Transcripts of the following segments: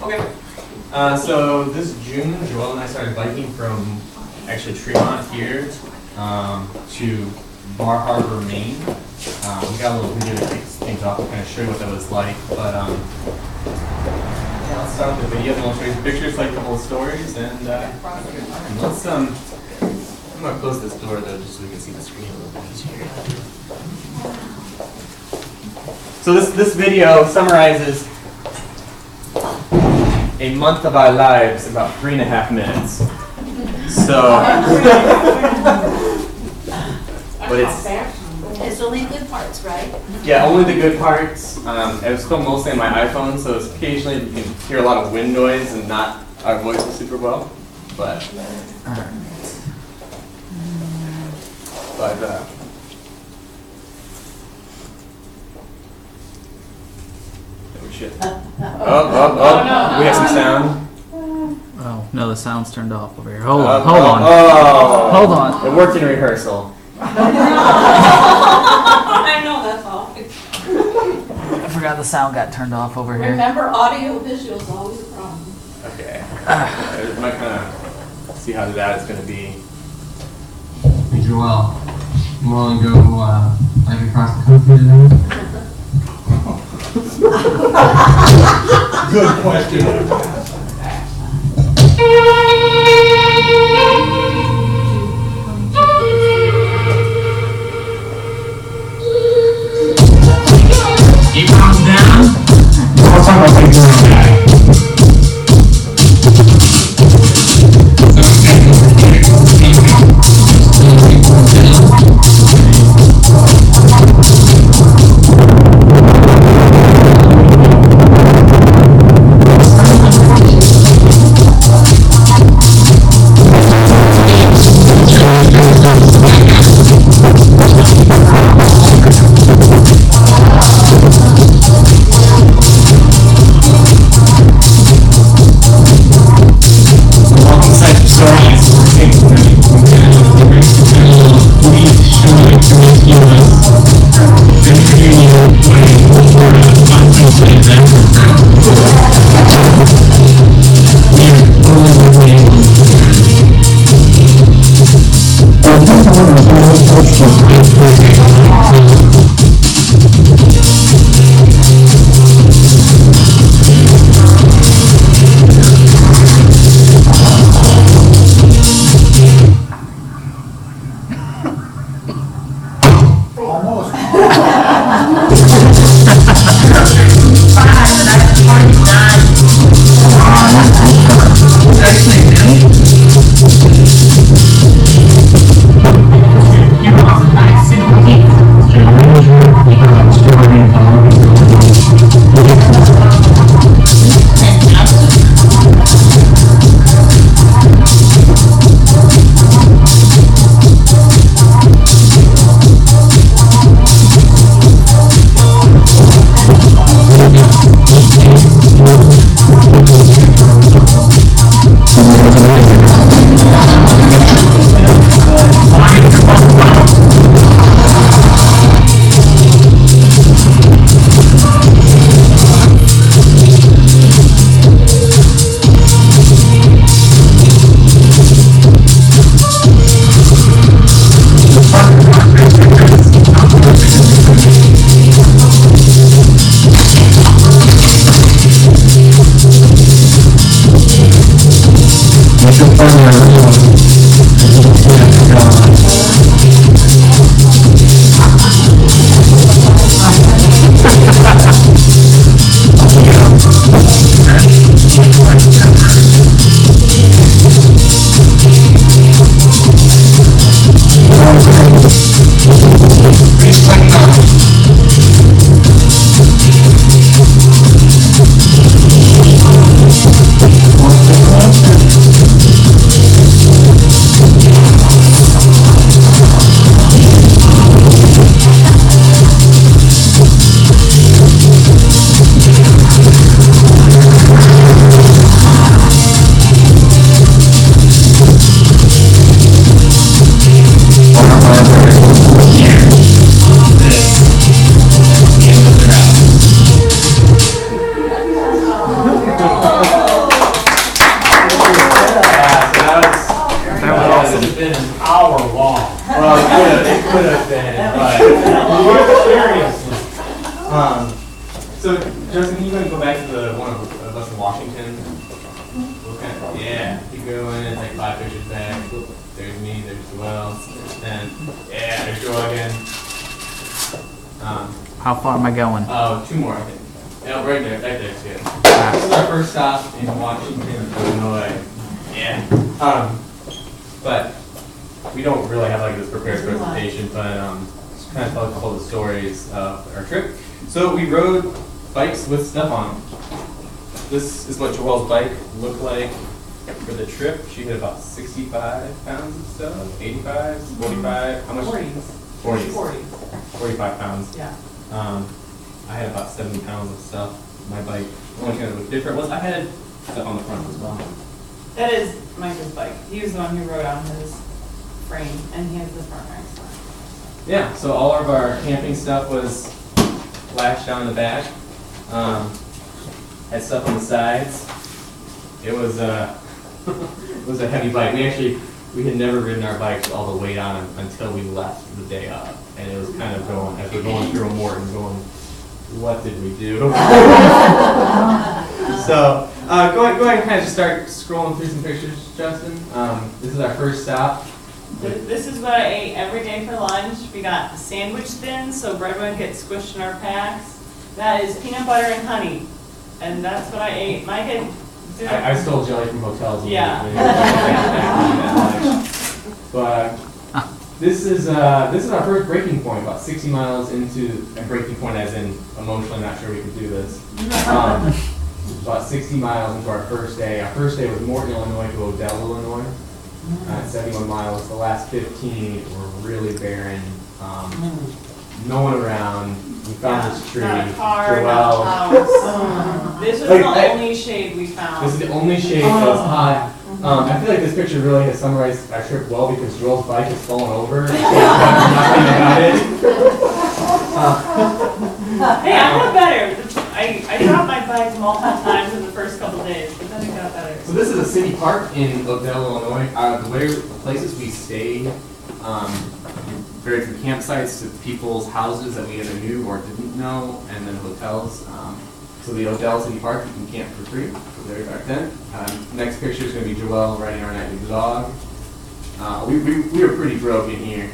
Okay. So this June, Joel and I started biking from actually Tremont here to Bar Harbor, Maine. We got a little video to kick things off to kind of show you what that was like. But yeah, I'll start with the video and I'll show you some pictures, like a couple of stories, and let's I'm gonna close this door though, just so we can see the screen a little bit easier. So this video summarizes a month of our lives in about 3.5 minutes. So, but it's only good parts, right? Yeah, only the good parts. It was filmed mostly on my iPhone, so it's occasionally you can hear a lot of wind noise and not our voices super well. But oh shit. Oh, we have some sound. Oh, no, the sound's turned off over here. Hold on. Hold on. It worked in rehearsal. I know, that's all. I forgot the sound got turned off over here. Remember, audio visual is always a problem. Okay. I might kind of see how that is going to be. Hey Joel, you want to go like across the country today? Good question. Keep arms down. What's up with you doing that? So Justin, can you go back to the one of us in Washington? Yeah, keep going. It's like 5 pictures back. There's me. There's Joel. And yeah, there's Joel again. How far am I going? Oh, 2 more, I think. Yeah, right there. Right there, too. This is our first stop in Washington, Illinois. Yeah. But we don't really have like this prepared presentation, but just kind of tell a couple of the stories of our trip. So we rode bikes with stuff on them. This is what Joelle's bike looked like for the trip. She had about 65 pounds of stuff, 85, 45, how much? 40s. 45 pounds. Yeah. I had about 70 pounds of stuff. My bike, the only thing that was different was I had stuff on the front as well. That is Micah's bike. He was the one who rode on his frame, and he has the front racks on. Yeah, so all of our camping stuff was lashed down in the back. Had stuff on the sides. It was it was a heavy bike. We had never ridden our bikes with all the weight on them until we left the day up, and it was kind of going as we're going through a Morton, going, what did we do? So go ahead and kind of just start scrolling through some pictures, Justin. This is our first stop. This is what I ate every day for lunch. We got sandwich thins, so bread wouldn't get squished in our packs. That is peanut butter and honey, and that's what I ate. Micah did. I stole jelly from hotels. Yeah. But this is our first breaking point, about 60 miles into a breaking point, as in emotionally not sure we could do this. About 60 miles into our first day. Our first day was Morton, Illinois to Odell, Illinois. 71 miles. The last 15 were really barren. No one around. We found this tree. Not a car, Joel. not a house. This was the only shade we found. This is the only shade that was hot. I feel like this picture really has summarized our trip well because Joel's bike has fallen over. Nothing about it. Hey, I got better. I dropped my bike multiple times in the first couple of days, but then it got better. So this is a city park in Odell, Illinois. The places we stayed varied from campsites to people's houses that we either knew or didn't know, and then hotels. So the Odell City Park, you can camp for free. So there back then. Next picture is going to be Joel riding our nightly dog. We were pretty broken here.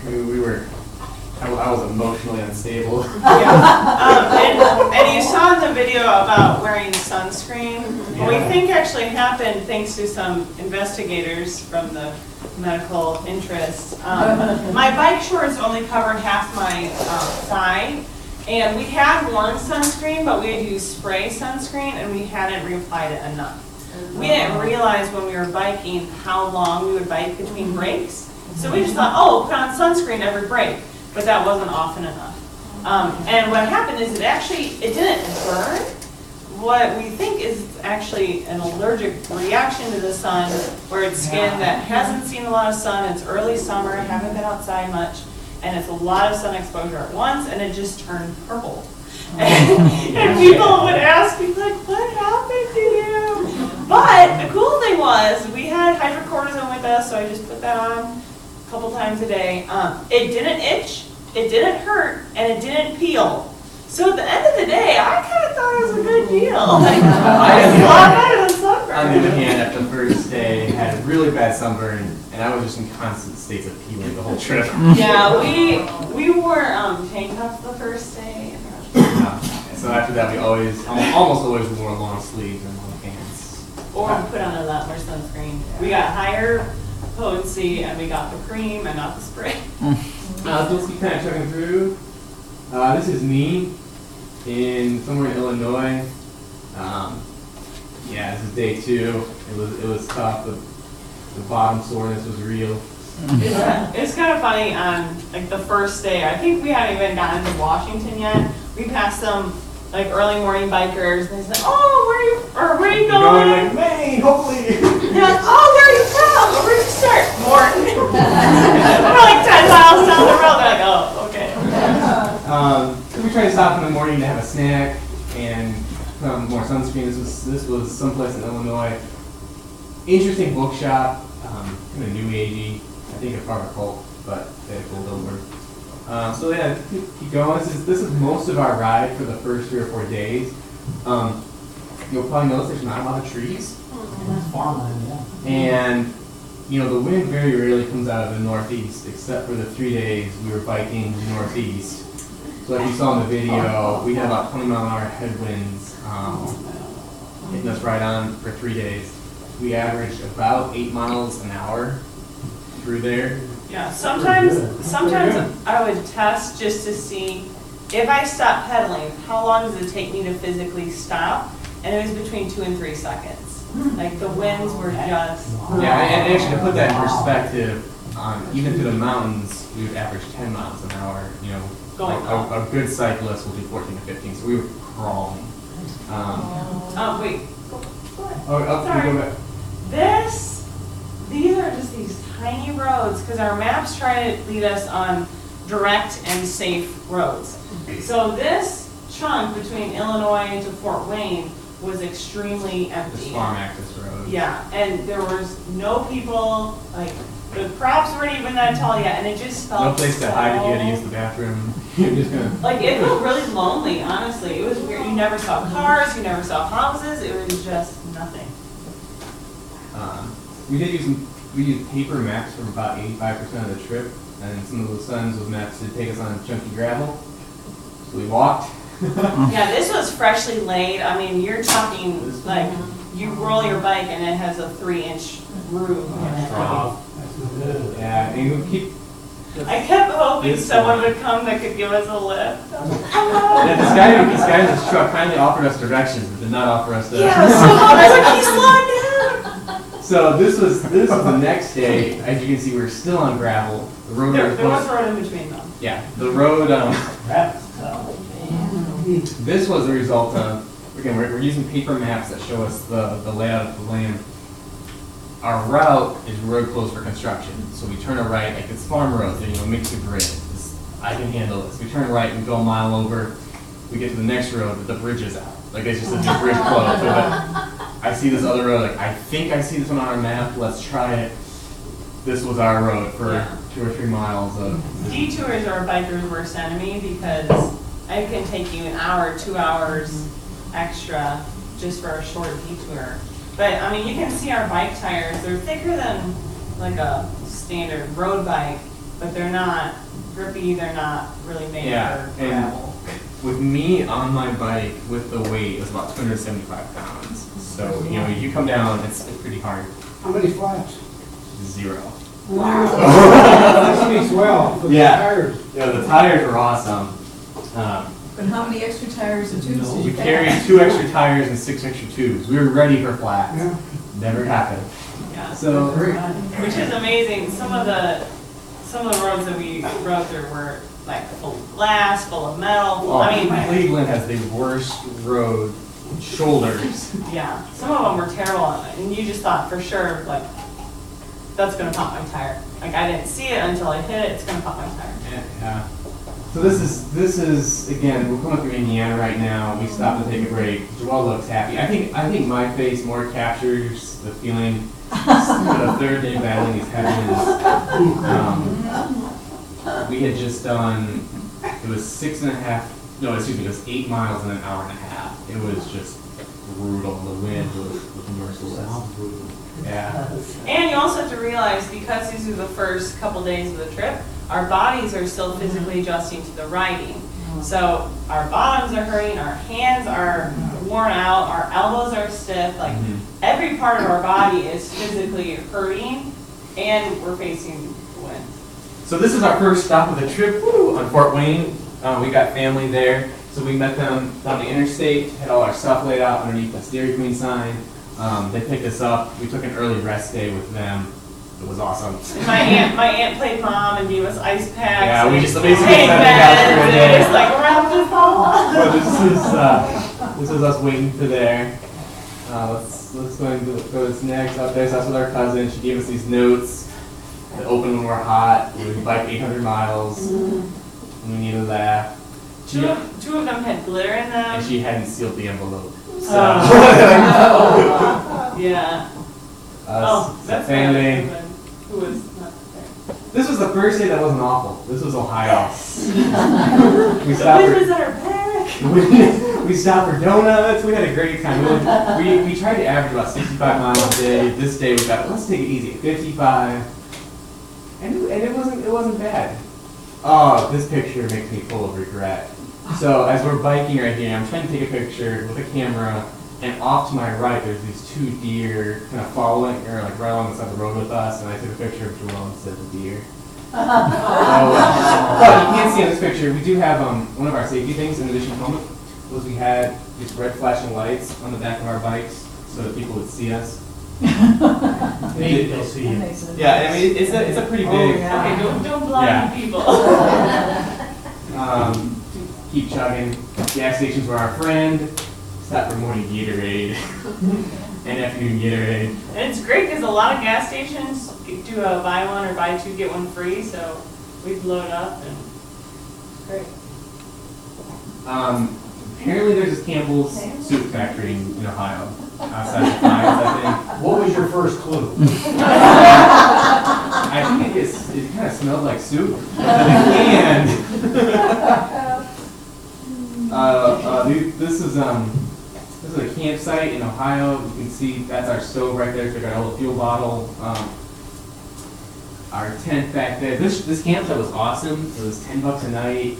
I was emotionally unstable. Yeah. And you saw in the video about wearing sunscreen. Yeah. What we think actually happened, thanks to some investigators from the medical interest, my bike shorts only covered half my thigh. And we had worn sunscreen, but we had used spray sunscreen, and we hadn't reapplied it enough. We didn't realize when we were biking how long we would bike between breaks. So we just thought, oh, put on sunscreen every break. But that wasn't often enough. And what happened is it didn't burn. What we think is actually an allergic reaction to the sun, where it's skin that hasn't seen a lot of sun, it's early summer, haven't been outside much, and it's a lot of sun exposure at once, and it just turned purple. And people would ask me, like, what happened to you? But the cool thing was, we had hydrocortisone with us, so I just put that on a couple times a day. It didn't itch, it didn't hurt, and it didn't peel. So at the end of the day, I kind of thought it was a good deal. Like, it's a lot better than sunburn. On the other hand, after the first day, had a really bad sunburn, and I was just in constant states of peeling the whole trip. Yeah, we wore tank tops the first day. So after that, we almost always wore long sleeves and long pants. Or put on a lot more sunscreen. We got higher potency, and we got the cream and not the spray. So let's keep kind of checking through. This is me in somewhere in Illinois. Yeah, this is day 2. It was tough. The bottom soreness was real. It's kind of funny on like the first day. I think we hadn't even gotten to Washington yet. We passed some like early morning bikers, and they said, "Oh, where are you going?" Like, Maine, hopefully. They're like, "Oh, where are you from? Where did you start?" Morton. We're like 10 miles down the road. They're like, "Oh, okay." So we tried to stop in the morning to have a snack and put on more sunscreen. This was someplace in Illinois. Interesting bookshop, kind of new agey. I think a part of a cult, but they had a cool billboard. So yeah, keep going. This is most of our ride for the first 3 or 4 days. You'll probably notice there's not a lot of trees. Farmland, yeah. And, you know, the wind very rarely comes out of the northeast, except for the 3 days we were biking northeast. So like you saw in the video, we had about 20-mile-an-hour headwinds hitting us right on for 3 days. We averaged about 8 miles an hour through there. Yeah, sometimes I would test just to see if I stop pedaling, how long does it take me to physically stop? And it was between 2 and 3 seconds. Like the winds were just. Yeah, and actually to put that in perspective, even through the mountains, we would average 10 miles an hour. You know, Going up. a good cyclist will do 14 to 15, so we were crawling. Wait. Up Sorry. we go back. These are just these tiny roads, because our maps try to lead us on direct and safe roads. So this chunk between Illinois to Fort Wayne was extremely This empty. farm access road. Yeah, and there was no people, like, the crops weren't even that tall yet, and it just felt No place to hide if you had to so- use the bathroom. You're just gonna. Like, it felt really lonely, honestly. It was weird. You never saw cars, you never saw houses, it was just nothing. We used paper maps for about 85% of the trip, and some of the sons with maps to take us on chunky gravel. So we walked. Yeah, this was freshly laid. I mean, you're talking, like, you roll your bike and it has a 3-inch groove in it. Yeah, and we keep. I kept hoping This someone one. would come that could give us a lift. Yeah, this guy in his truck kindly offered us directions, but did not offer us the. Yeah, so I was like, he's slowing down. So this was the next day. As you can see, we're still on gravel. The road. There was a road in between them. Yeah, the road. That's tough. This was the result of, again, we're using paper maps that show us the layout of the land. Our route is road closed for construction, so we turn a right, like it's farm roads, you know, mixed with grid. I can handle this. We turn right, we go a mile over, we get to the next road, but the bridge is out. Like it's just a new bridge closed. But I see this other road, like I think I see this one on our map, let's try it. This was our road for Yeah. 2 or 3 miles of. Detours are a biker's worst enemy because it can take you an hour, 2 hours extra just for a short detour. But I mean, you can see our bike tires, they're thicker than like a standard road bike, but they're not grippy, they're not really made Yeah, for and gravel. with me on my bike with the weight, it was about 275 pounds. So, you know, if you come down, it's pretty hard. How many flaps? 0. That speaks well for the Yeah. tires. Yeah, the tires were awesome. But how many extra tires and tubes did We you carried carry? 2 extra tires and 6 extra tubes. We were ready for flats. Yeah. Never happened. Yeah. So, Which is amazing. Some of the roads that we rode through were like full of glass, full of metal. I mean, Cleveland has the worst road shoulders. yeah, some of them were terrible, and you just thought for sure, like, that's gonna pop my tire. Like, I didn't see it until I hit it, it's gonna pop my tire. Yeah. So this is again, we're coming through Indiana right now. We stopped to take a break. Joelle looks happy. I think my face more captures the feeling. The third day battling these headwinds. We had just done. It was 6.5. No, excuse me. It was 8 miles in an hour and a half. It was just brutal. The wind was merciless. Yeah. And you also have to realize, because these are the first couple days of the trip, our bodies are still physically adjusting to the riding. So our bottoms are hurting, our hands are worn out, our elbows are stiff, like every part of our body is physically hurting, and we're facing the wind. So this is our first stop of the trip on Fort Wayne. We got family there, so we met them down the interstate, had all our stuff laid out underneath the Dairy Queen sign. They picked us up. We took an early rest day with them. It was awesome. And my aunt played mom and gave us ice packs. Yeah, we and just basically hay sat there for a beds, day. and just like wrapped us all up. Well, this is us waiting for there. Let's go and go to this next up there. So that's with our cousin. She gave us these notes that open when we're hot. We would bike 800 miles. And we needed that. Two of them had glitter in them. And she hadn't sealed the envelope. So, Yeah. us, That's family. my husband, who was not there. This was the first day that wasn't awful. This was Ohio. We The stopped for, winters are back. we stopped for donuts. We had a great time. We tried to average about 65 miles a day. This day we thought, let's take it easy, 55. And it wasn't bad. Oh, this picture makes me full of regret. So as we're biking right here, I'm trying to take a picture with a camera, and off to my right, there's these two deer kind of following, or like right along the side of the road with us, and I took a picture of Joel instead of the deer. But you can't see in this picture, we do have one of our safety things in addition to helmet, was we had these red flashing lights on the back of our bikes so that people would see us. Maybe they'll see That you. makes sense. Yeah, I mean, it's a pretty big, Okay, don't blind Yeah. people. keep chugging. Gas stations were our friend. Stop for morning Gatorade and afternoon Gatorade. And it's great because a lot of gas stations do a buy one or buy two, get one free, so we blow it up and it's great. Apparently there's this Campbell's soup factory in Ohio, outside of Pines, I think. What was your first clue? I think it kind of smelled like soup. And this is a campsite in Ohio. You can see that's our stove right there. So we got a little fuel bottle. Our tent back there. This campsite was awesome. It was $10 a night.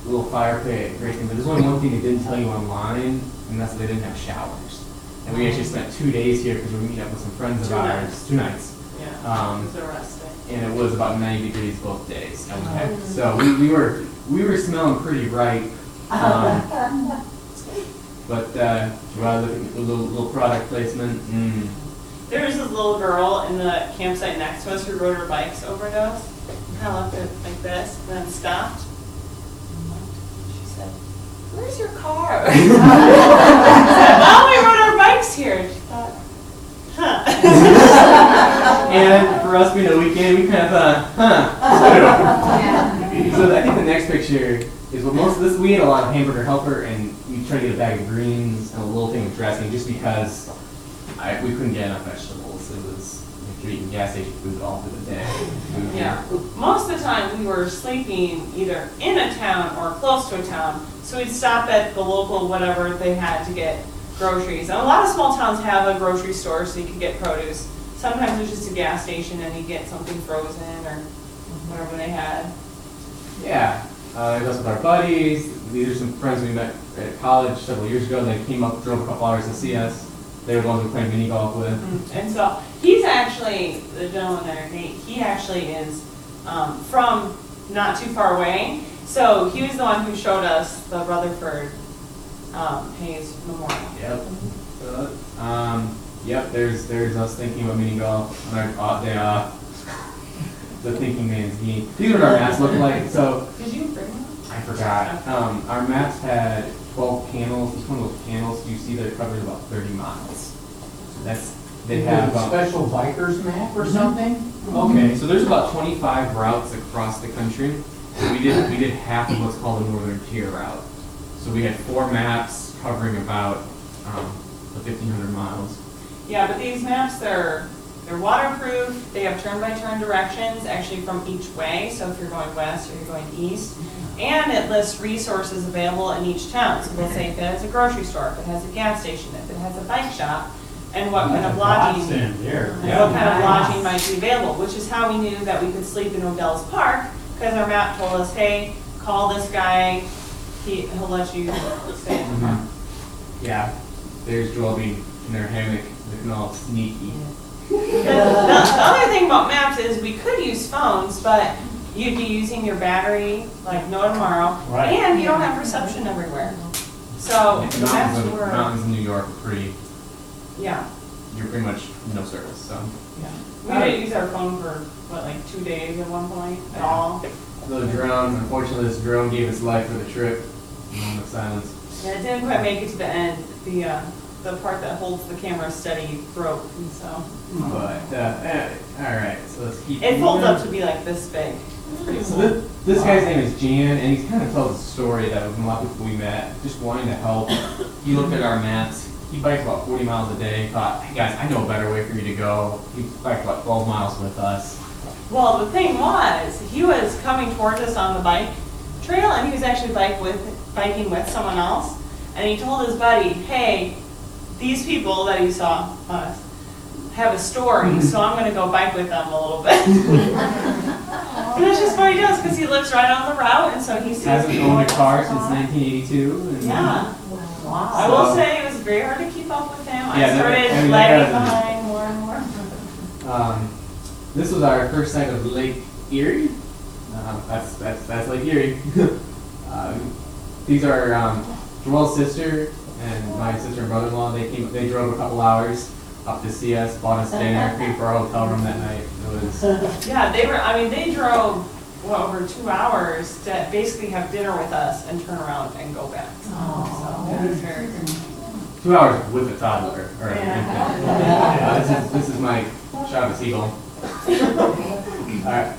Little fire pit, great thing. But there's only one thing they didn't tell you online, and that's that they didn't have showers. And we actually spent 2 days here because we were meeting up with some friends of ours. 2 nights. Yeah, it was arresting. And it was about 90 degrees both days. So we were smelling pretty ripe. But well, look at the little product placement. There was this little girl in the campsite next to us who rode her bikes overdose. Kind of left it like this, and then stopped. She said, "Where's your car?" I said, "Well, we rode our bikes here." She thought, "Huh." And for us being a weekend, we kind of thought, So I think the next picture is what most of this, we ate a lot of hamburger helper, and we tried to get a bag of greens and a little thing of dressing just because we couldn't get enough vegetables. It was like you're eating gas station food all through the day. Yeah. Most of the time, we were sleeping either in a town or close to a town, so we'd stop at the local whatever they had to get groceries. And a lot of small towns have a grocery store so you can get produce. Sometimes it's just a gas station and you get something frozen or whatever they had. Yeah. It was with our buddies. These are some friends we met at college several years ago. They came up, drove a couple hours to see us. They were the ones we played mini golf with. And so he's actually, the gentleman there, Nate, he actually is from not too far away. So he was the one who showed us the Rutherford Hayes Memorial. Yep. Yep, there's us thinking about mini golf on our off day off. The thinking man's game. These are what our maps look like. So Did you bring them? I forgot. Our maps had 12 panels. Each one of those panels you see that it covers about 30 miles. They have Special bikers map or something? okay. So there's about 25 routes across the country. We did half of what's called the Northern Tier route. So we had 4 maps covering about 1,500 miles. Yeah, but these maps, they're waterproof. They have turn-by-turn directions, actually from each way. So if you're going west or you're going east, and it lists resources available in each town. So they'll say if it has a grocery store, if it has a gas station, if it has a bike shop, and what kind of lodging, Godsend there. and what kind of lodging might be available. Which is how we knew that we could sleep in Odell's Park because our map told us, hey, call this guy. He'll let you stay in the park. Yeah. There's Joel being in their hammock, looking all sneaky. The other thing about maps is we could use phones, but you'd be using your battery like no tomorrow, Right. and you don't have reception everywhere. So The the maps mountains in New York are pretty. yeah. You're pretty much no service. So We didn't use our phone for what, like 2 days at one point at all. the drone. Unfortunately, this drone gave its life for the trip. Moment of silence. Yeah, it didn't quite make it to the end. The part that holds the camera steady broke, and so But all right. So let's keep. it folds moving. up to be like this big. It's pretty So cool. this guy's name is Jan, and he kind of tells a story that with a lot of people we met, just wanting to help. He looked at our maps. he bikes about 40 miles a day. Thought, hey guys, I know a better way for you to go. He biked about 12 miles with us. Well, the thing was, he was coming towards us on the bike trail, and he was actually biking with someone else. And he told his buddy, "Hey, these people that you saw us have a story, so I'm going to go bike with them a little bit." And that's just what he does, because he lives right on the route, and so he sees Hasn't people. owned a car since 1982. And Yeah. Wow. I will say it was very hard to keep up with him. Yeah, I that- started I mean, lagging that- behind more and more. This was our first sight of Lake Erie. That's Lake Erie. These are Joel's sister and my sister and brother-in-law. They drove a couple hours up to see us, bought us dinner, paid for our hotel room that night. It was Yeah, they drove, over 2 hours to basically have dinner with us and turn around and go back. So it was very good. 2 hours with a toddler or an Yeah. infant. This is my Travis Eagle. All right.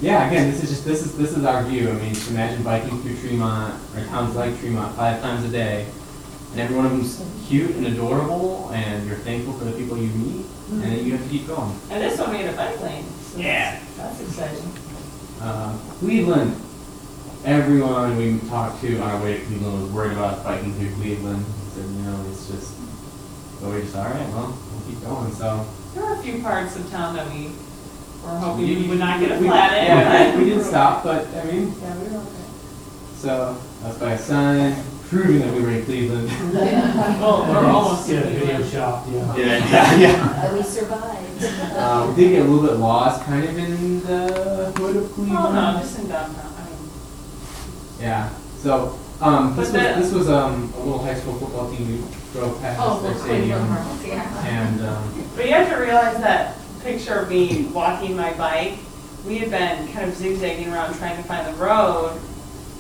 Yeah. Again, this is our view. I mean, just imagine biking through Tremont or towns like Tremont 5 times a day, and every one of them's cute and adorable, and you're thankful for the people you meet, and then you have to keep going. And this one made a bike lane. So Yeah. That's exciting. Cleveland. Everyone we talked to on our way to Cleveland was worried about us biking through Cleveland. Said, it's just, so we just, all right, well, we'll keep going. So. There were a few parts of town that we were hoping we would not get a flat in. Yeah, we didn't stop, but I mean, Yeah, we were okay. so that's by a sign proving that we were in Cleveland. Well, we're almost Yeah, to video Cleveland. shop, yeah. Yeah. We survived. We did get a little bit lost, kind of in the hood of Cleveland. Oh, no, just in downtown. I mean, Yeah. So this was a little high school football team. We drove past their stadium, and But you have to realize that picture of me walking my bike, we had been kind of zigzagging around trying to find the road,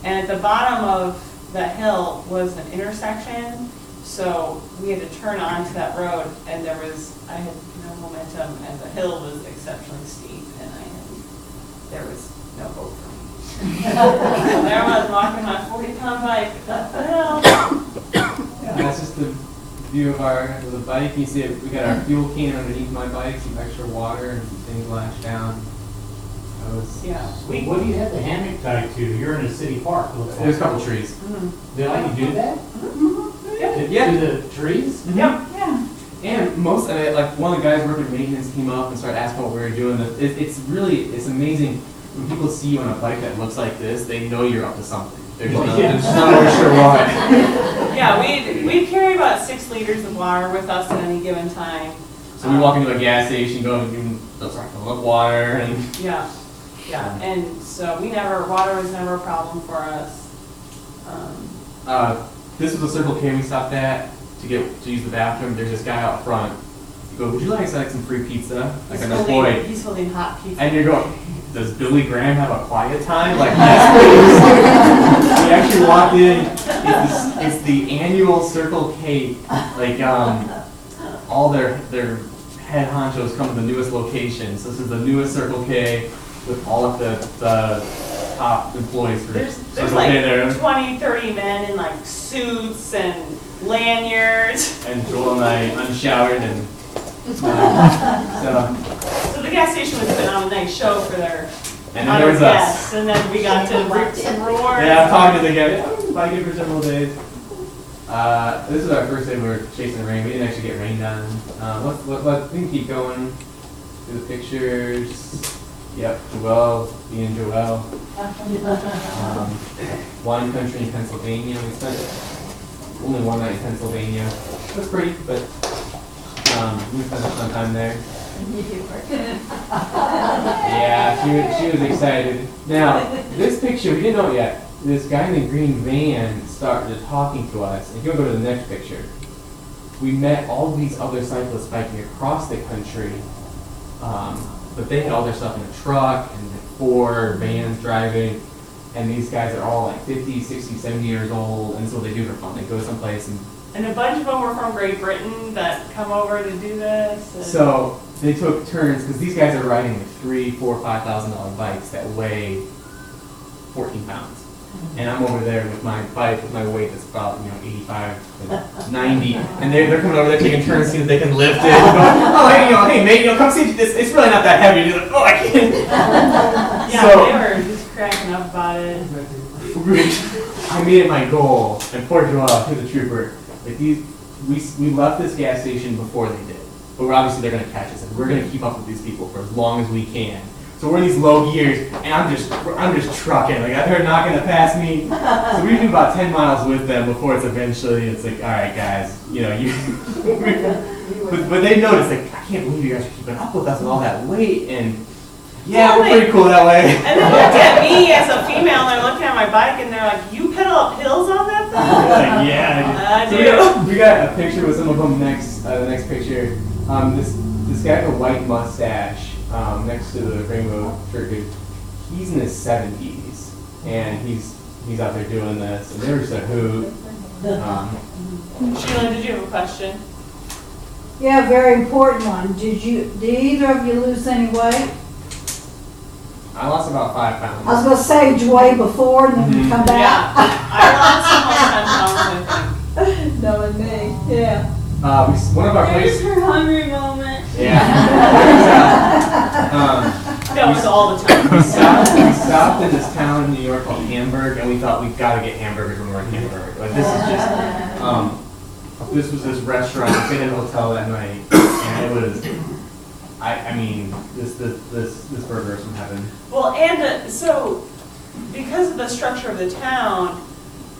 and at the bottom of that hill was an intersection, so we had to turn onto that road, and I had no momentum, and the hill was exceptionally steep, and there was no hope for me. So there I was walking my 40-pound bike up the hill. yeah, that's just the view of the bike. You see, we got our fuel can underneath my bike, some extra water, and some things lashed down. Yeah. What do you have the hammock tied to? You're in a city park, it looks There's a like. couple trees. Mhm. They let you do that? Yeah. To the trees? Yep. And most of it, like one of the guys working maintenance came up and started asking what we were doing. It's amazing when people see you on a bike that looks like this. They know you're up to something. They're just not really sure what. Yeah, we carry about 6 liters of water with us at any given time. So we walk into a gas station, go and start filling up water, and Yeah, and so water was never a problem for us. this was a Circle K we stopped at to use the bathroom. There's this guy out front. You go, would you like some free pizza? Like an employee. He's holding hot pizza. And you're going, does Billy Graham have a quiet time? Like, yes, please. We actually walked in. It's the annual Circle K, like, all their head honchos come to the newest locations. This is the newest Circle K with all of the top employees for There's Circle K like there. 20, 30 men in like suits and lanyards. And Joel and I unshowered and So the gas station was putting on a nice show for their then there was us. guests, and then we got to rip some roars. Yeah, I'm talking to the guy. Yeah, we've been biking for several days. This is our first day we were chasing the rain. We didn't actually get rained on. We can keep going through the pictures. Yep, Joel, being Joel. Wine country in Pennsylvania. We spent only one night in Pennsylvania. It was pretty, but we spent some time there. Yeah, she was excited. Now, this picture, we didn't know it yet. This guy in the green van started talking to us. If you want to go to the next picture, we met all these other cyclists biking across the country, but they had all their stuff in a truck and 4 vans driving, and these guys are all like 50, 60, 70 years old, and so they do for fun. They go someplace And a bunch of them were from Great Britain that come over to do this. And so they took turns, because these guys are riding like $3,000, $4,000, $5,000 bikes that weigh 14 pounds. And I'm over there with my bike, with my weight that's about, 85 to 90. And they're coming over there taking turns, seeing if they can lift it. Oh, hey, mate, come see this. It's really not that heavy. And he's like, oh, I can't. Yeah, So- they were just cracking up about it. I made it my goal, and poor Joel, he's a trooper. Like we left this gas station before they did, but obviously they're gonna catch us, and we're gonna keep up with these people for as long as we can. So we're in these low gears, and I'm just trucking. Like they're not gonna pass me. So we do about 10 miles with them before it's like, all right, guys, but they notice like, I can't believe you guys are keeping up with us with all that weight, and yeah, we're pretty cool that way. And they looked at me as a female, and they're looking at my bike, and they're like, you pedal up hills on that thing? Like, yeah, I so do. we got a picture with some of them next. The next picture. This guy with a white mustache next to the rainbow shirt dude. He's in his 70s, and he's out there doing this. And they were just a hoot. Sheila, did you have a question? Yeah, very important one. Did either of you lose any weight? I lost about 5 pounds. I was gonna say, did you weigh before and then come Yeah, back? I lost almost 10 pounds, I think. Knowing me, yeah. One of our There's places. her hungry moment. Yeah. That was all the time. We stopped in this town in New York called Hamburg, and we thought we gotta get hamburgers when we're in Hamburg. Like this is just, this was this restaurant. We stayed in a hotel that night, and it was, I mean, this burger is from heaven. Well, and so, because of the structure of the town,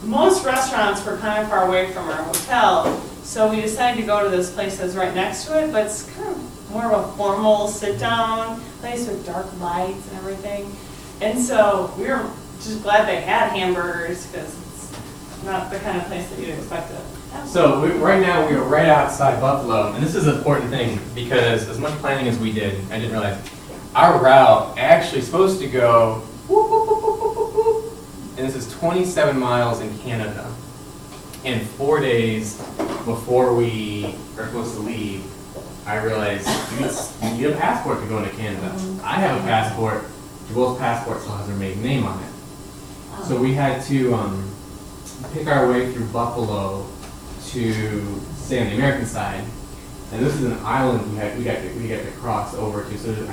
most restaurants were kind of far away from our hotel, so we decided to go to this place that's right next to it, but it's kind of more of a formal sit-down place with dark lights and everything. And so we were just glad they had hamburgers, because it's not the kind of place that you'd expect it. So right now we are right outside Buffalo, and this is an important thing because as much planning as we did, I didn't realize our route actually supposed to go whoop, whoop, whoop, whoop, whoop, whoop, whoop, and this is 27 miles in Canada. And 4 days before we are supposed to leave, I realized you need a passport to go into Canada. I have a passport. Joel's passport still has her maiden name on it. So we had to pick our way through Buffalo to stay on the American side, and this is an island we got to cross over to. So there's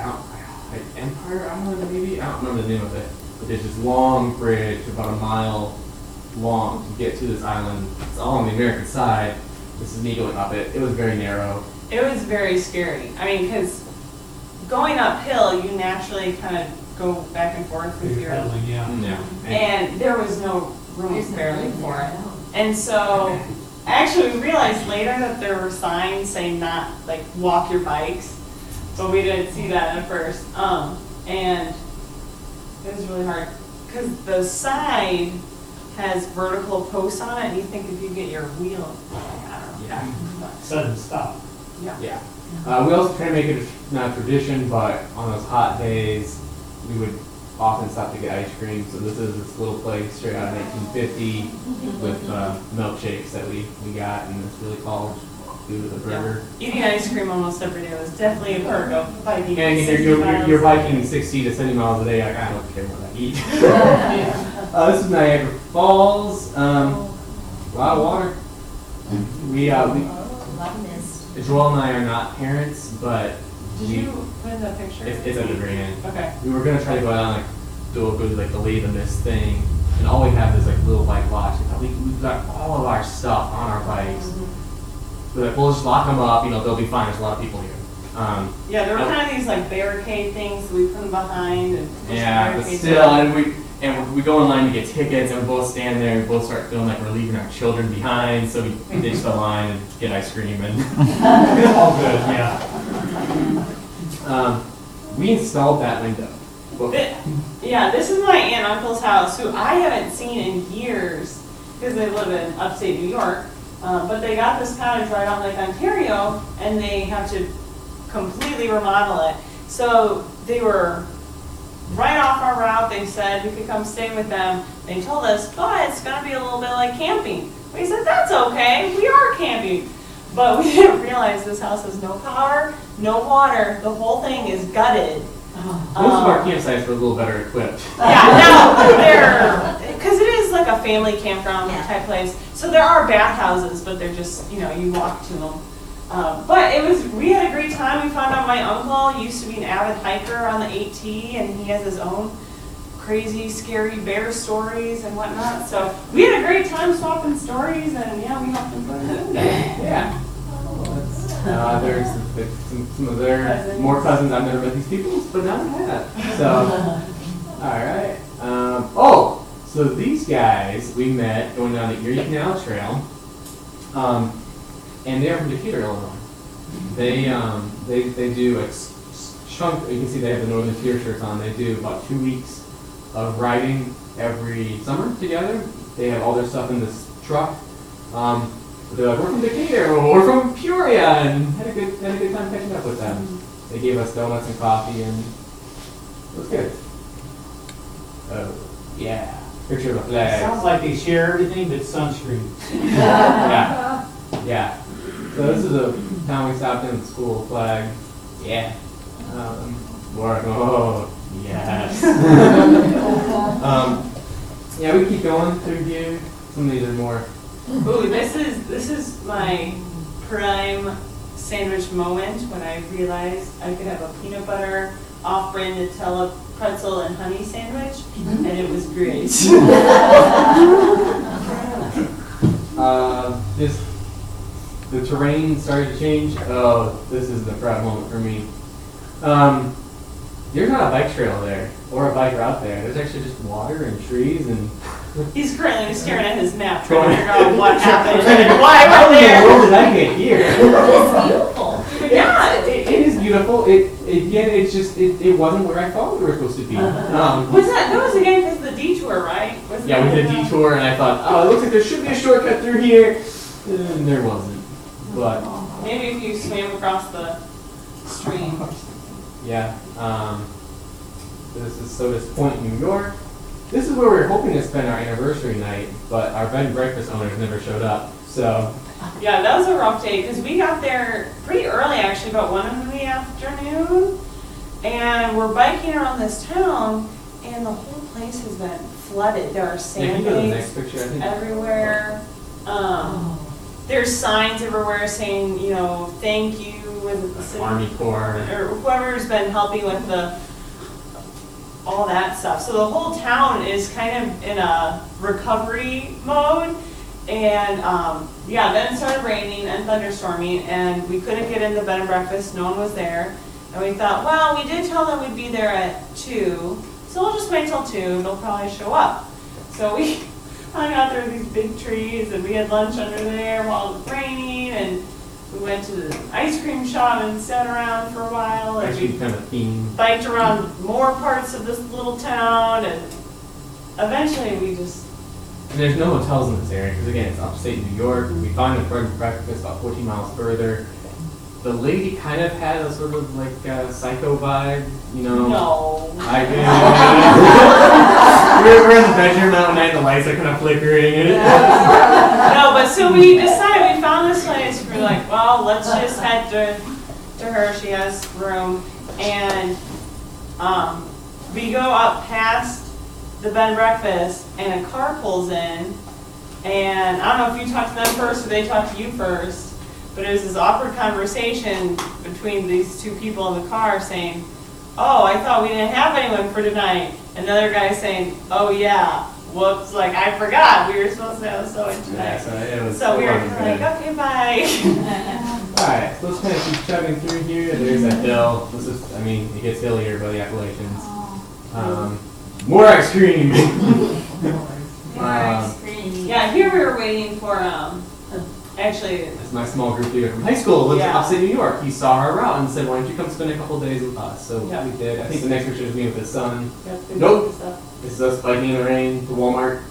Empire Island, maybe, I don't remember the name of it, but there's this long bridge about a mile long to get to this island. It's all on the American side. This is me going up it. It was very narrow. It was very scary. I mean, because going uphill, you naturally kind of go back and forth with your, Yeah. and there was no room barely for it. And so, actually, we realized later that there were signs saying not, like, walk your bikes, but we didn't see that at first. And it was really hard, because the side has vertical posts on it, and you think if you get your wheel, I don't know. Yeah. Sudden stop. Yeah. We also try to make it not a tradition, but on those hot days, we would often stop to get ice cream. So this is this little place straight out of 1950 with milkshakes that we got, and it's really called Food with a Burger. Eating ice cream almost every day was definitely a perk of biking. And you're hiking 60 to 70 miles a day. Like, I don't care what I eat. This is Niagara Falls. A lot of water. Joel and I are not parents, but Did you put in that picture? it's at the very end. Okay. We were gonna try to go down go to like the Lake of Mist thing, and all we have is like little bike locks. We've got all of our stuff on our bikes. We're like, we'll just lock them up. They'll be fine. There's a lot of people here. Yeah, there were kind of these like barricade things that we put them behind and push Yeah, but barricades still, up. and we go in line to get tickets, and we both stand there. We both start feeling like we're leaving our children behind, so we ditch the line and get ice cream and. All good, yeah. We installed that window. Yeah, this is my aunt and uncle's house, who I haven't seen in years because they live in upstate New York. But they got this cottage right on Lake Ontario, and they have to completely remodel it. So they were right off our route. They said we could come stay with them. They told us, but it's going to be a little bit like camping. We said, that's okay. We are camping. But we didn't realize this house has no power, no water. The whole thing is gutted. Most of our campsites were a little better equipped. Yeah, no, because it family campground Yeah. type place. So there are bathhouses, but they're just, you know, you walk to them. But we had a great time. We found out my uncle used to be an avid hiker on the 8T, and he has his own crazy, scary bear stories and whatnot. So we had a great time swapping stories, and yeah, we helped him put it in there. Yeah. There's some of their more cousins. I've never met these people, but now I have. So, all right. So these guys we met going down the Erie Canal Trail, and they're from Decatur, Illinois. They do like chunk. You can see they have the Northern Tier shirts on. They do about 2 weeks of riding every summer together. They have all their stuff in this truck. They're like, we're from Decatur, or we're from Peoria, and had a good time catching up with them. They gave us donuts and coffee, and it was good. Oh, yeah. Picture of a flag. Sounds like they share everything but sunscreen. Yeah. Yeah. So this is a town we stopped in, school flag. Yeah. Oh, yes. Yeah, we keep going through here. Some of these are more. Ooh, this is my prime sandwich moment when I realized I could have a peanut butter off-brand Nutella pretzel and honey sandwich, and it was great. The terrain started to change. Oh, this is the proud moment for me. There's not a bike trail there or a bike route there. There's actually just water and trees and. He's currently staring at his map, trying to figure out what happened and why How we're in the there. world did I get here? It's beautiful. Yeah, It is beautiful. It wasn't where I thought we were supposed to be. that was again because of the detour, right? Wasn't Yeah, we that did a detour, and I thought, oh, it looks like there should be a shortcut through here, and there wasn't. But Maybe if you swam across the stream. yeah, this is Sodas Point, New York. This is where we were hoping to spend our anniversary night, but our bed and breakfast owners never showed up. So Yeah, that was a rough day because we got there pretty early, actually, about 1 in the afternoon, and we're biking around this town, and the whole place has been flooded. There are yeah, can you go to the next sandbags picture? I think. everywhere. There's signs everywhere saying, you know, thank you, was it the city? Army Corps. Or whoever's been helping with all that stuff. So the whole town is kind of in a recovery mode. And yeah, then it started raining and thunderstorming, and we couldn't get into bed and breakfast. No one was there. And we thought, well, we did tell them we'd be there at 2, so we'll just wait till 2. They'll probably show up. So we hung out there with these big trees, and we had lunch under there while it was raining, and we went to the ice cream shop and sat around for a while. And Actually, we kind of theme. biked around more parts of this little town, and eventually we just. And there's no hotels in this area because again, it's upstate New York. We found a bed and breakfast about 14 miles further. The lady kind of had a sort of like psycho vibe, you know. No. I did. we're in the bedroom that night, the lights are kind of flickering. No, but so we decided, we found this place, we're like, well, let's just head to her, she has room, and we go up past the bed and breakfast, and a car pulls in, and I don't know if you talked to them first or they talked to you first, but it was this awkward conversation between these two people in the car saying, oh, I thought we didn't have anyone for tonight. Another guy saying, oh yeah, whoops, like I forgot we were supposed to have so-and tonight. So we were kind of like, okay, bye. Alright, so let's kind of keep chugging through here. There's that hill. This is, I mean, it gets hillier by the Appalachians. More ice cream! Yeah, here we were waiting for, actually, It's my small group leader from high school, lives in Yeah. upstate New York. He saw our route and said, why don't you come spend a couple days with us? So Yeah. we did. I think the next picture is me with his son. because Nope. This is us biking in the rain to Walmart.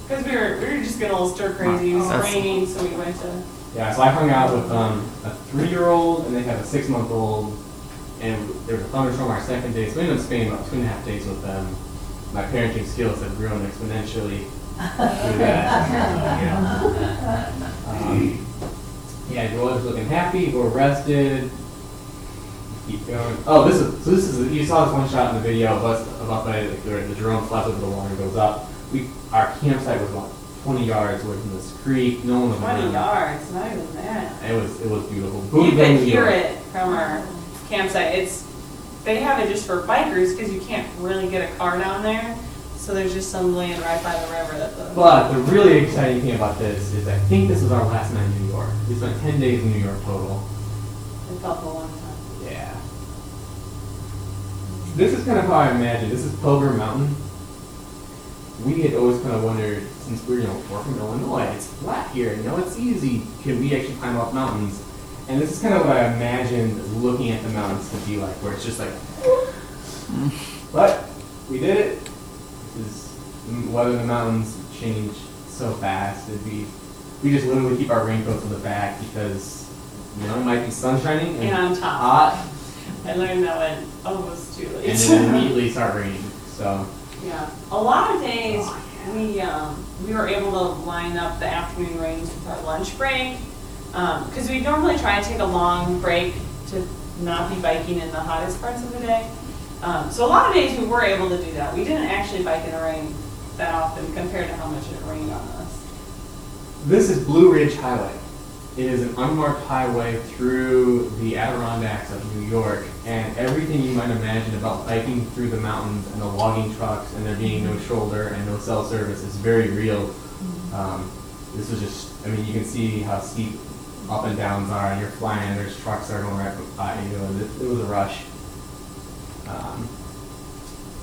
we were just getting a little stir crazy. It was That's- raining, so we went to. Yeah, so I hung out with a 3-year-old and they have a 6-month-old. And there was a thunderstorm our second day, so we ended up spending about 2.5 days with them. My parenting skills have grown exponentially through that. Yeah, Joel was looking happy. We're rested. Keep going. Oh, this is you saw this one shot in the video of us about the drone flies over the water and goes up. Our campsite was about 20 yards away from this creek. No one was 20 around. yards, not even that. It was beautiful. You Boonville, could New hear York. it from our campsite. They have it just for bikers because you can't really get a car down there. So there's just some land right by the river that the. But the really exciting thing about this is I think this was our last night in New York. We spent 10 days in New York total. It felt a long time. Yeah. This is kind of how I imagine. This is Pilgrim Mountain. We had always kind of wondered, since we're from Illinois, it's flat here, it's easy. Can we actually climb up mountains? And this is kind of what I imagined looking at the mountains to be like, where it's just like, but we did it. Whether the mountains change so fast, we just literally keep our raincoats in the back because it might be sun shining And on top. hot, I learned that when almost too late. and then immediately start raining. So Yeah, a lot of days we were able to line up the afternoon rains with our lunch break because we normally try to take a long break to not be biking in the hottest parts of the day. So a lot of days we were able to do that. We didn't actually bike in the rain that often compared to how much it rained on us. this is Blue Ridge Highway. It is an unmarked highway through the Adirondacks of New York, and everything you might imagine about biking through the mountains and the logging trucks and there being no shoulder and no cell service is very real. This is just, you can see how steep up and downs are, and you're flying, there's trucks that are going right by you, and it was a rush.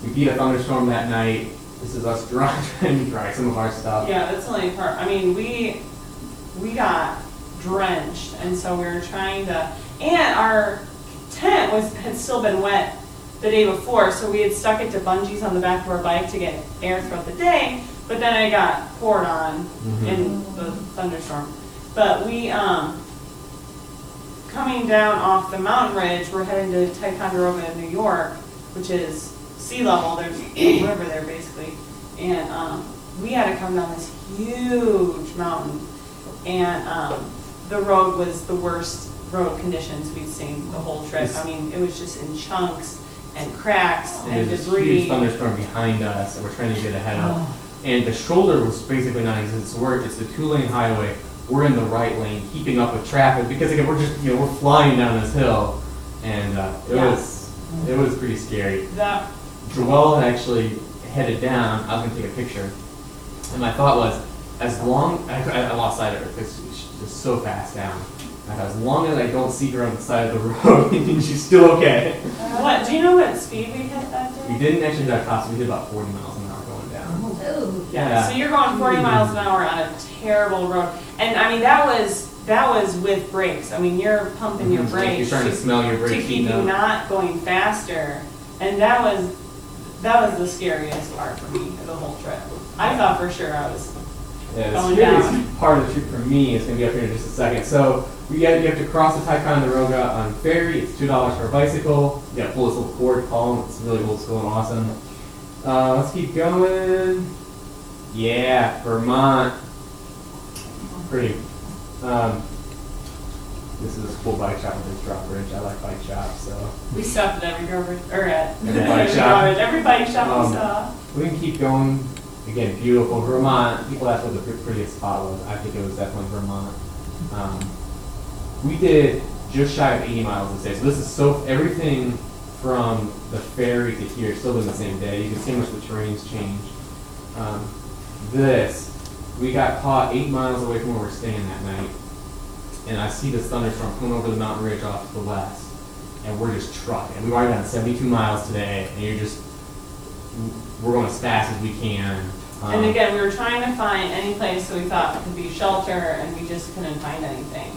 We beat a thunderstorm that night. This is us trying to dry some of our stuff. Yeah, that's the only part. We got drenched, and so we were trying to, and our tent had still been wet the day before, so we had stuck it to bungees on the back of our bike to get air throughout the day, but then it got poured on in the thunderstorm. But we, coming down off the mountain ridge, we're heading to Ticonderoga, New York, which is sea level. There's a river there basically, and we had to come down this huge mountain, and the road was the worst road conditions we'd seen the whole trip. It was just in chunks and cracks and There's this debris. huge thunderstorm behind us that we're trying to get ahead of. And the shoulder was basically non-existent. So it's the 2-lane highway. We're in the right lane, keeping up with traffic because again, we're just we're flying down this hill, and it was pretty scary. That Joelle had actually headed down. I was gonna take a picture, and my thought was, as long I lost sight of her because she's just so fast down. And as long as I don't see her on the side of the road, she's still okay. what? Do you know what speed we hit that day? We didn't actually hit our tops. We did about 40 miles an hour going down. Ooh. Yeah. So you're going 40 miles an hour on a terrible road, and that was with brakes. You're pumping your Like brakes. you're trying to smell your to brakes keep heating you up. not going faster, and that was the scariest part for me of the whole trip. I thought for sure I was. Yeah, the Going scariest down. part of the trip for me is going to be up here in just a second. So you have to cross the Ticonderoga on ferry. It's $2 for a bicycle. You got to pull this little cord column. It's really old school and awesome. Let's keep going. Yeah, Vermont. Pretty. This is a cool bike shop with this drop bridge. I like bike shops, so We stopped at every garbage or at Every bike shop. every bike shop we Um, saw. we can keep going. Again, beautiful Vermont. People ask what the prettiest spot was. I think it was definitely Vermont. We did just shy of 80 miles this day. So this is everything from the ferry to here is still in the same day. You can see how much the terrain's changed. We got caught 8 miles away from where we're staying that night. And I see this thunderstorm coming over the mountain ridge off to the west. And we're just trucking. We already done 72 miles today. And we're going as fast as we can. And again, we were trying to find any place that we thought could be shelter, and we just couldn't find anything.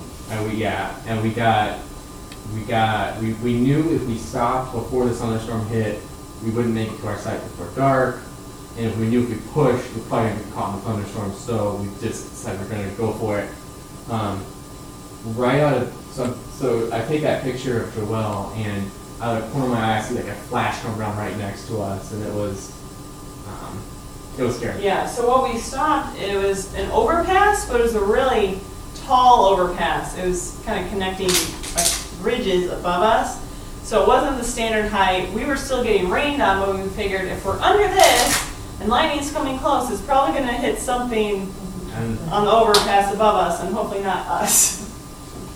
We knew if we stopped before the thunderstorm hit, we wouldn't make it to our site before dark. And if we knew if we pushed, we'd probably get caught in the thunderstorm. So we just decided we're going to go for it. So I take that picture of Joelle, and out of the corner of my eye, I see like a flash come around right next to us, and it was scary. Yeah, so what we stopped, it was an overpass, but it was a really tall overpass. It was kind of connecting like ridges above us. So it wasn't the standard height. We were still getting rained on, but we figured if we're under this and lightning's coming close, it's probably going to hit something And on the overpass above us, and hopefully not us.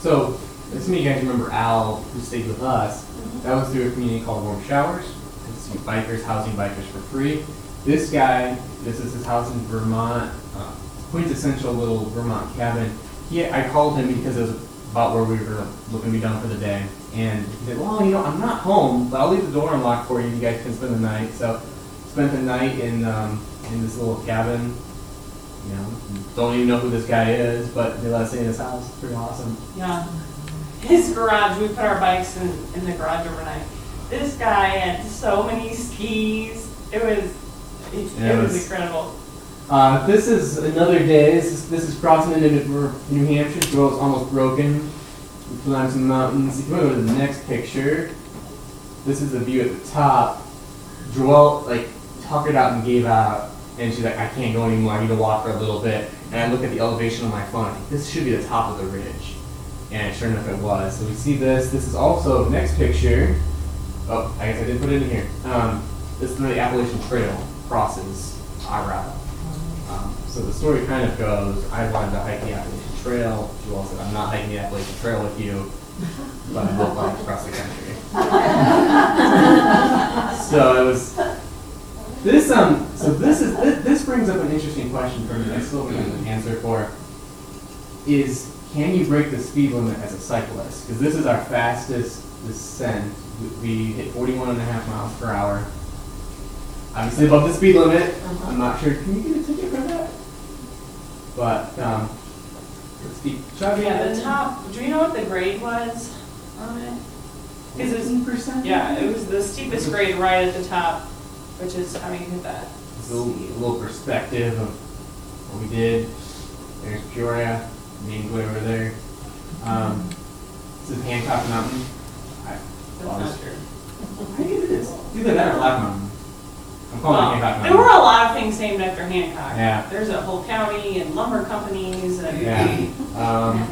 so, some of you guys remember Al, who stayed with us. That was through a community called Warm Showers. It's bikers housing bikers for free. This guy, this is his house in Vermont, quintessential little Vermont cabin. I called him because it was about where we were looking to be done for the day. And he said, well, I'm not home, but I'll leave the door unlocked for you. You guys can spend the night. So, spent the night in this little cabin. Don't even know who this guy is, but they let us stay in his house. It's pretty awesome. Yeah. His garage, we put our bikes in the garage overnight. This guy had so many skis. It was incredible. This is another day. This is crossing into New Hampshire. The road's almost broken. We climbed some mountains. If you want to go to the next picture, this is the view at the top. Joelle tuckered out and gave out, and she's like, I can't go anymore. I need to walk for a little bit. And I look at the elevation on my phone. I think this should be the top of the ridge. And sure enough, it was. So we see this. This is also next picture. Oh, I guess I didn't put it in here. This is where the Appalachian Trail crosses our route. So the story kind of goes, I wanted to hike the Appalachian Trail. Joelle said, I'm not hiking the Appalachian Trail with you, but I will bike across the country. So it was this. This brings up an interesting question for me. I still don't have an answer for. Is can you break the speed limit as a cyclist? Because this is our fastest descent. We hit 41.5 miles per hour. Obviously above the speed limit. I'm not sure. Can you get a ticket for that? But let's keep chugging. Yeah, the top. Do you know what the grade was on it? 15%. Yeah, it was the steepest grade right at the top, which is how you hit that. A little perspective of what we did. There's Peoria, main way over there. This is Hancock Mountain. That's not true. I think it is. Either that or Black Mountain. I'm calling it Hancock There Mountain. were a lot of things named after Hancock. Yeah. There's a whole county and lumber companies and Yeah.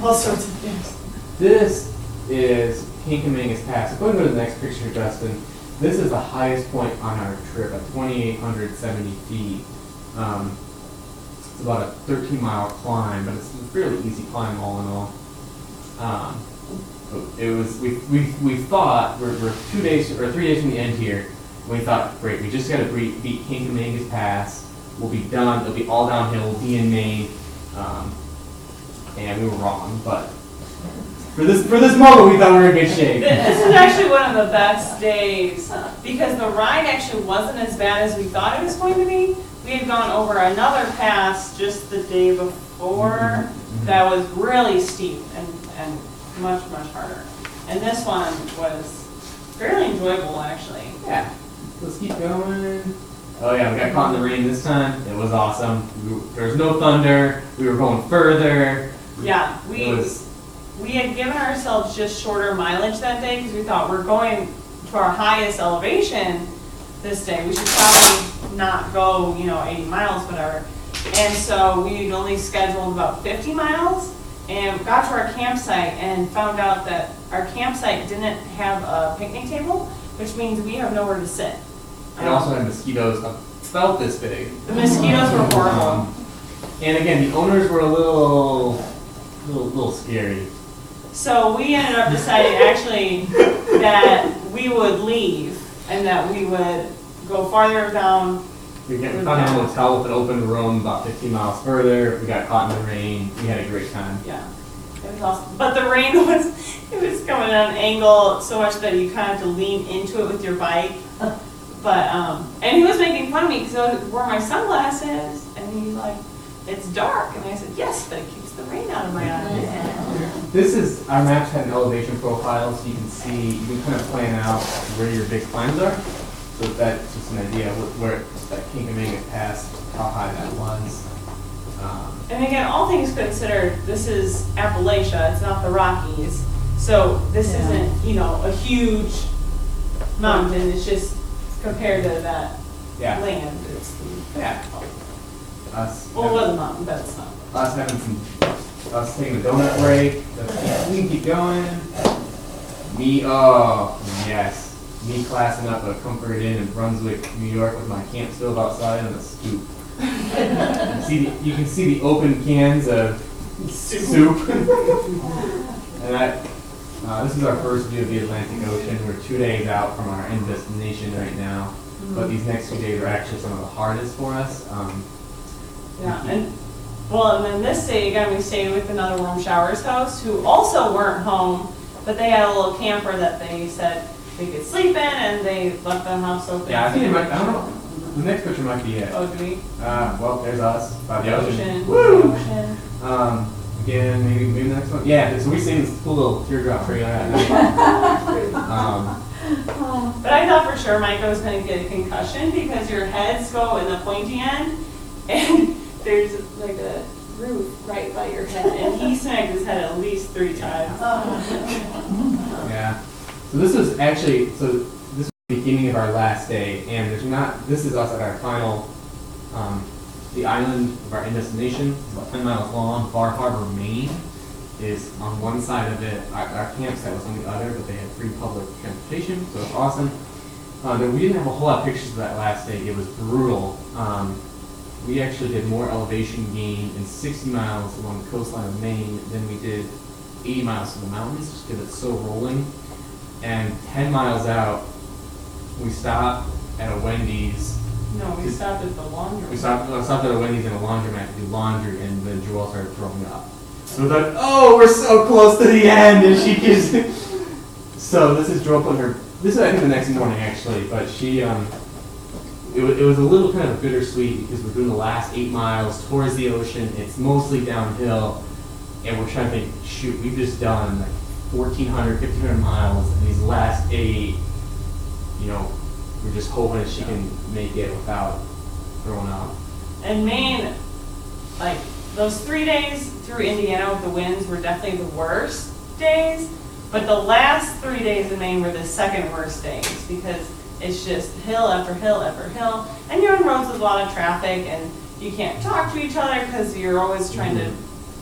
all sorts of things. This is Pinkamangus Pass. Go ahead and go to the next picture, Justin. This is the highest point on our trip at 2,870 feet. It's about a 13-mile climb, but it's a fairly easy climb all in all. It was we thought we're 2 days or 3 days from the end here. We thought, great, we just got to beat Pinkamangus Pass. We'll be done. It'll be all downhill. We'll be in Maine, and we were wrong. But for this moment, we thought we were in good shape. This is actually one of the best days because the ride actually wasn't as bad as we thought it was going to be. We had gone over another pass just the day before that was really steep and much harder. And this one was fairly enjoyable actually. Yeah. Let's keep going. Oh yeah, we got caught in the rain this time. It was awesome. There was no thunder. We were going further. Yeah, we had given ourselves just shorter mileage that day because we thought we're going to our highest elevation this day. We should probably not go, 80 miles, whatever. And so we only scheduled about 50 miles and got to our campsite and found out that our campsite didn't have a picnic table, which means we have nowhere to sit. It also had mosquitoes about this big. The mosquitoes were horrible. And again, the owners were a little scary. So we ended up deciding actually that we would leave and that we would go farther down. We found a hotel with an open room about 15 miles further. We got caught in the rain. We had a great time. Yeah, it was awesome. But the rain was coming at an angle so much that you kind of had to lean into it with your bike. But, and he was making fun of me because I wore my sunglasses and he's like, it's dark. And I said, yes, but it keeps the rain out of my eyes. This is, our maps had an elevation profile so you can kind of plan out where your big climbs are. So that's just an idea of where that Pinkamangus Pass, how high that was. And again, all things considered, this is Appalachia, it's not the Rockies. So this isn't, a huge mountain, it's just compared to that land. It's Us well, it was a mountain, but it's not. us taking a donut break. We can keep going. Me classing up a Comfort Inn in Brunswick, New York with my camp stove outside on a stoop. you can see the open cans of soup. And this is our first view of the Atlantic Ocean. We're 2 days out from our end destination right now, but these next 2 days are actually some of the hardest for us. Yeah, and then this day again, we stayed with another Warm Showers host who also weren't home, but they had a little camper that they said they could sleep in, and they left the house open. Yeah, I think it might. I don't know. The next picture might be it. Oh, do we? Well, there's us by the ocean. Ocean. Woo! Ocean. Again, maybe the next one. Yeah, so we seen this cool little teardrop trailer at night. But I thought for sure Micah was going to get a concussion because your heads go in the pointy end, and there's like a roof right by your head, and he smacked his head at least 3 times. Yeah. So this was actually this was the beginning of our last day, and this is us at our final. The island of our end destination is about 10 miles long. Bar Harbor, Maine is on one side of it. Our campsite was on the other, but they had free public transportation, so it's awesome. We didn't have a whole lot of pictures of that last day. It was brutal. We actually did more elevation gain in 60 miles along the coastline of Maine than we did 80 miles in the mountains, just because it's so rolling. And 10 miles out, we stopped at a Wendy's. No, we stopped at the laundry. We stopped at a Wendy's and a laundromat to do laundry, and then Joelle started throwing up. So we thought, oh, we're so close to the end, and she gives. So this is Joelle putting her. This is I think the next morning actually, but she it was a little kind of bittersweet because we're doing the last 8 miles towards the ocean. It's mostly downhill, and we're trying to think, shoot, we've just done like 1,400, 1,500 miles, and these last 8, we're just hoping she can make it without throwing up. And Maine, like those 3 days through Indiana with the winds were definitely the worst days, but the last 3 days in Maine were the second worst days because it's just hill after hill after hill, and you're on roads with a lot of traffic, and you can't talk to each other because you're always trying to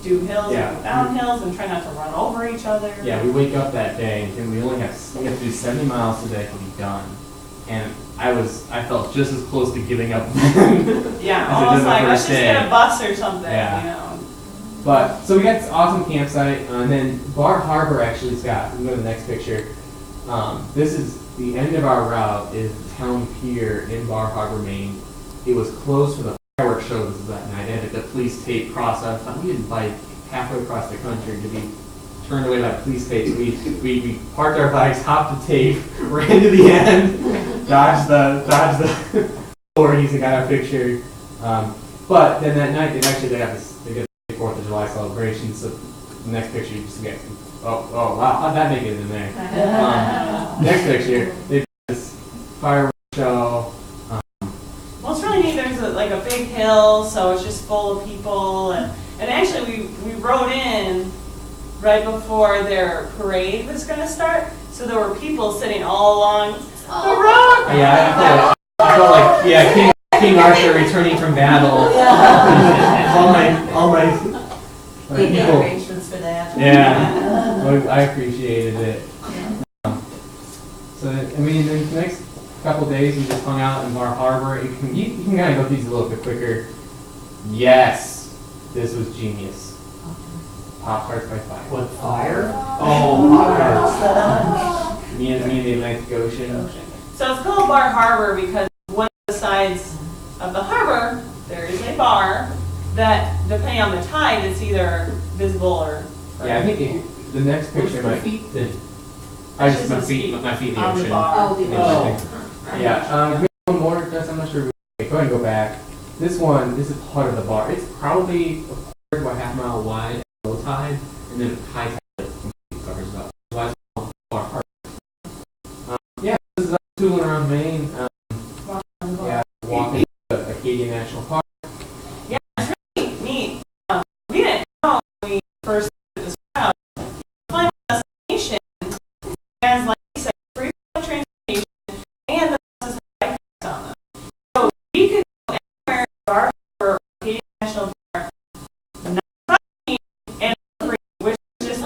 do hills and down hills and try not to run over each other. Yeah, we wake up that day and we have to do 70 miles today to be done. And I felt just as close to giving up. Yeah, as I did almost the like let's first just day. get a bus or something, Yeah. But so we got this awesome campsite, and then Bar Harbor actually, Scott. We go to the next picture. This is the end of our route. Is the town pier in Bar Harbor, Maine. It was closed for the fireworks show. This is that night. They had the police tape cross out. We didn't bike halfway across the country to be turned away by police tape. We parked our bikes, hopped the tape, ran to the end, dodged the authorities and got our picture. But then that night they got the 4th of July celebration. So the next picture you just get, oh wow, how'd that make it in there? Next picture, they did this fireworks show. Well, it's really neat. There's a big hill, so it's just full of people, and actually we rode in right before their parade was going to start, so there were people sitting all along the road. Yeah, I felt like King Arthur returning from battle. all my people. Arrangements for that. Yeah, well, I appreciated it. So I mean, the next couple days we just hung out in Bar Harbor. You can kind of go through these a little bit quicker. Yes, this was genius. Pop-Tarts by fire. What, fire? Oh, Pop-Tarts. Me and the Atlantic Ocean. So it's called Bar Harbor because one of the sides of the harbor there is a bar that, depending on the tide, it's either visible or. Yeah, I think the next picture might. I just my feet in the on the ocean. bar. Yeah. One more. I'm not sure. Go ahead and go back. This is part of the bar. It's probably a quarter to a half mile wide at low tide, and then high tide completely covers it up. Why is it called Bar Harbor? Yeah, this is us tooling around Maine. Walking to Acadia National Park. Yeah, it's really neat. We didn't know when we first did this route. Final destination has, like you said, free public transportation and the buses have bikes on them. So we could go anywhere in Bar Harbor or Acadia National Park, not parking and free, which is just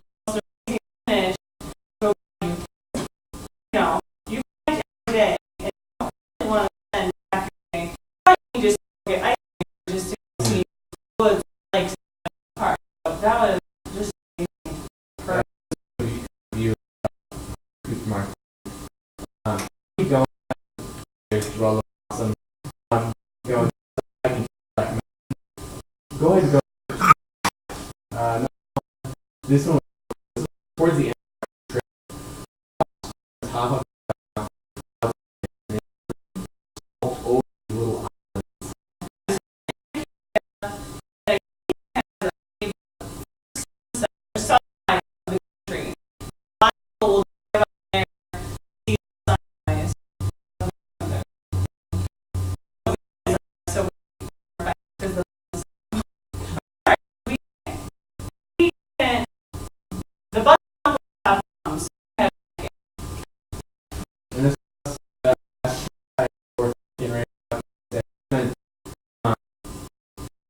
going to go. No, this one was towards the end of the trip. Top of over the little tree. So the bus platforms and this we're getting ready to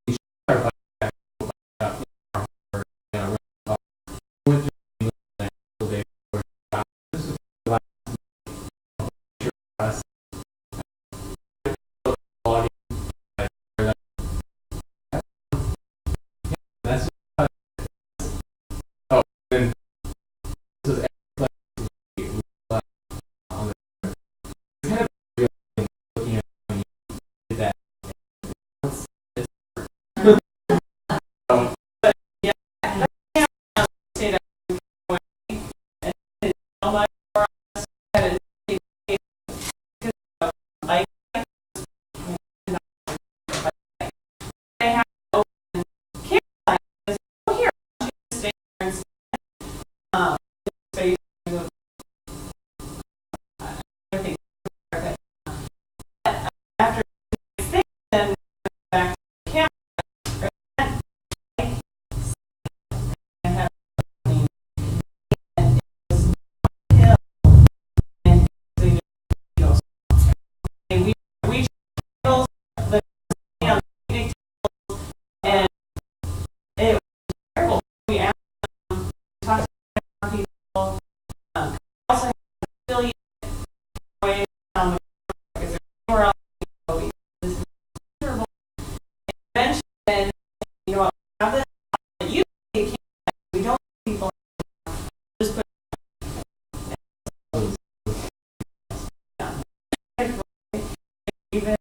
we shot our bike back went through the day this is the last us body that's oh then this is on the kind of looking at that say that and all my like they have open camera here stay space I think after then back to the camera and have we tables the and it was terrible. We asked them, talked to people, also had a affiliate way down the is there anywhere else we can go? This is terrible. And eventually, you know what, have this you can't, we don't people just put even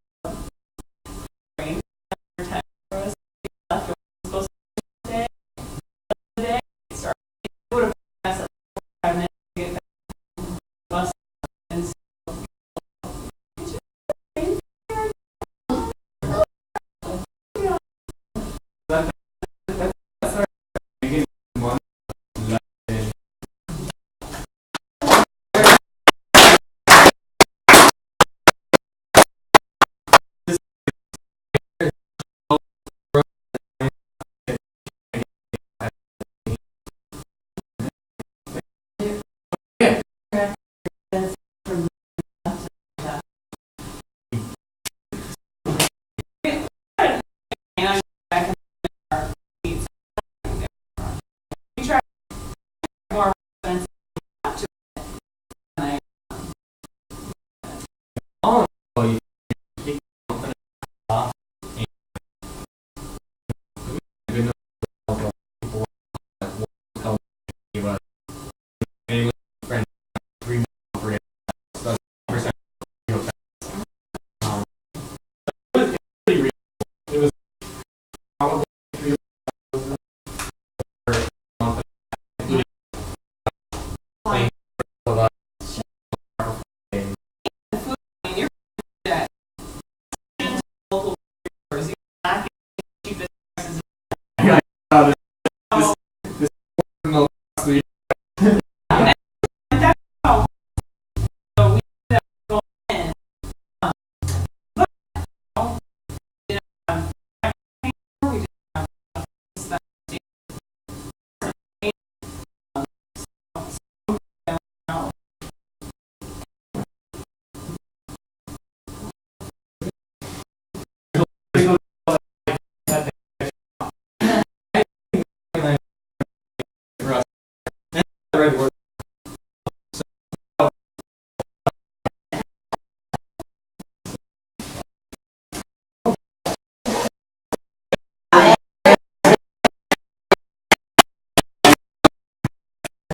more expensive to oh you take something off and even though people tell me about anyway friend 3 months for it so percent it was pretty real. It was probably